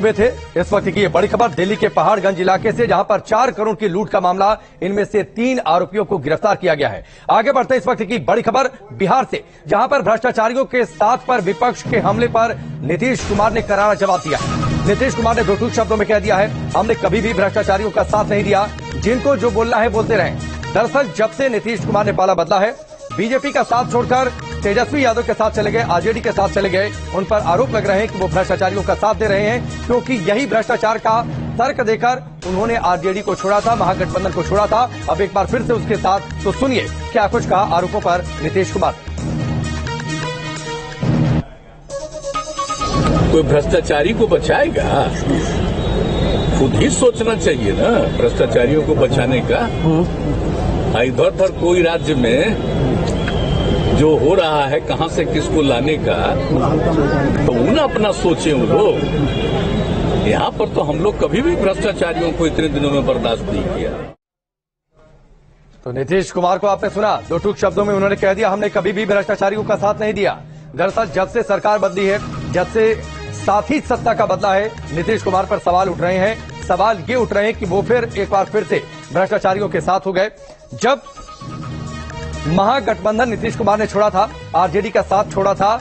वे थे इस वक्त की ये बड़ी खबर दिल्ली के पहाड़गंज इलाके से, जहां पर 4 करोड़ की लूट का मामला, इनमें से 3 आरोपियों को गिरफ्तार किया गया है। आगे बढ़ते इस वक्त की बड़ी खबर बिहार से, जहां पर भ्रष्टाचारियों के साथ पर विपक्ष के हमले पर नीतीश कुमार ने करारा जवाब दिया है। नीतीश कुमार ने दो टूक शब्दों में कह दिया है, हमने कभी भी भ्रष्टाचारियों का साथ नहीं दिया, जिनको जो बोलना है बोलते रहे। दरअसल जब से नीतीश कुमार ने पाला बदला है, बीजेपी का साथ छोड़कर तेजस्वी यादव के साथ चले गए, आरजेडी के साथ चले गए, उन पर आरोप लग रहे हैं कि वो भ्रष्टाचारियों का साथ दे रहे हैं, क्योंकि यही भ्रष्टाचार का तर्क देकर उन्होंने आरजेडी को छोड़ा था, महागठबंधन को छोड़ा था। अब एक बार फिर से उसके साथ, तो सुनिए क्या कुछ कहा आरोपों पर नीतीश कुमार। कोई भ्रष्टाचारी को बचाएगा? खुद ही सोचना चाहिए ना भ्रष्टाचारियों को बचाने का। इधर उधर कोई राज्य में जो हो रहा है, कहां से किसको लाने का, तो उन्हें अपना सोचे वो लोग। यहाँ पर तो हम लोग कभी भी भ्रष्टाचारियों को इतने दिनों में बर्दाश्त नहीं किया। तो नीतीश कुमार को आपने सुना, दो टूक शब्दों में उन्होंने कह दिया, हमने कभी भी भ्रष्टाचारियों का साथ नहीं दिया। दरअसल जब से सरकार बदली है, जब से साथी सत्ता का बदला है, नीतीश कुमार पर सवाल उठ रहे हैं। सवाल ये उठ रहे हैं कि वो फिर एक बार फिर से भ्रष्टाचारियों के साथ हो गए। जब महागठबंधन नीतीश कुमार ने छोड़ा था, आरजेडी का साथ छोड़ा था,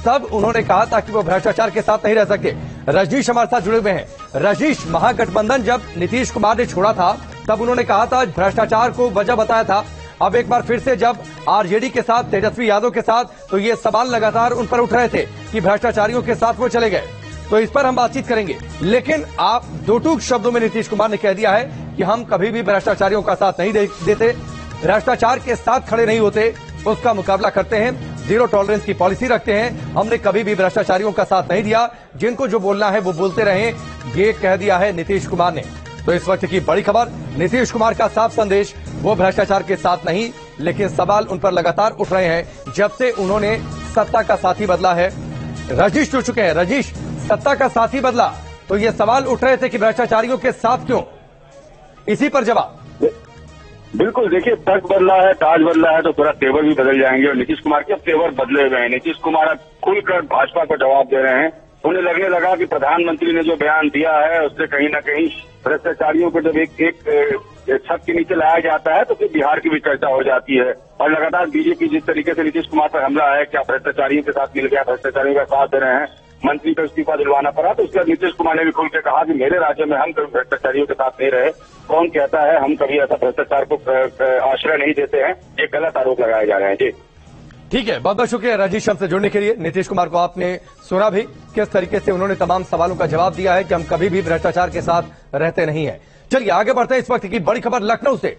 तब उन्होंने कहा था कि वो भ्रष्टाचार के साथ नहीं रह सकते। रजनीश हमारे साथ जुड़े हुए हैं। रजनीश, महागठबंधन जब नीतीश कुमार ने छोड़ा था, तब उन्होंने कहा था, भ्रष्टाचार को वजह बताया था। अब एक बार फिर से जब आरजेडी के साथ, तेजस्वी यादव के साथ, तो ये सवाल लगातार उन पर उठ रहे थे कि भ्रष्टाचारियों के साथ वो चले गए। तो इस पर हम बातचीत करेंगे, लेकिन आप दो टूक शब्दों में नीतीश कुमार ने कह दिया है कि हम कभी भी भ्रष्टाचारियों का साथ नहीं देते, भ्रष्टाचार के साथ खड़े नहीं होते, उसका मुकाबला करते हैं, जीरो टॉलरेंस की पॉलिसी रखते हैं। हमने कभी भी भ्रष्टाचारियों का साथ नहीं दिया, जिनको जो बोलना है वो बोलते रहे, ये कह दिया है नीतीश कुमार ने। तो इस वक्त की बड़ी खबर, नीतीश कुमार का साफ संदेश, वो भ्रष्टाचार के साथ नहीं, लेकिन सवाल उन पर लगातार उठ रहे हैं जब से उन्होंने सत्ता का साथी बदला है। रजनीश जुड़ चुके हैं। रजनीश, सत्ता का साथी बदला तो ये सवाल उठ रहे थे कि भ्रष्टाचारियों के साथ क्यों, इसी पर जवाब। बिल्कुल, देखिए, तर्क बदला है, ताज बदला है, तो थोड़ा तेवर भी बदल जाएंगे। और नीतीश कुमार के तेवर बदले हुए हैं। नीतीश कुमार अब खुलकर भाजपा को जवाब दे रहे हैं। उन्हें लगने लगा कि प्रधानमंत्री ने जो बयान दिया है, उससे कहीं न कहीं भ्रष्टाचारियों को जब एक छत के नीचे लाया जाता है, तो फिर बिहार की भी चर्चा हो जाती है। और लगातार बीजेपी जिस तरीके से नीतीश कुमार पर हमला है, क्या भ्रष्टाचारियों के साथ मिल गया, भ्रष्टाचारियों का साथ दे रहे हैं, मंत्री का इस्तीफा दिलवाना पड़ा, तो उसके बाद नीतीश कुमार ने भी खुल के कहा कि मेरे राज्य में हम कभी भ्रष्टाचारियों के साथ नहीं रहे। कौन कहता है हम कभी ऐसा भ्रष्टाचार को आश्रय नहीं देते हैं, ये गलत आरोप लगाए जा रहे हैं। जी ठीक है, बहुत बहुत शुक्रिया रजनीश हमसे जुड़ने के लिए। नीतीश कुमार को आपने सुना भी, किस तरीके से उन्होंने तमाम सवालों का जवाब दिया है कि हम कभी भी भ्रष्टाचार के साथ रहते नहीं है। चलिए आगे बढ़ते हैं इस वक्त की बड़ी खबर लखनऊ से।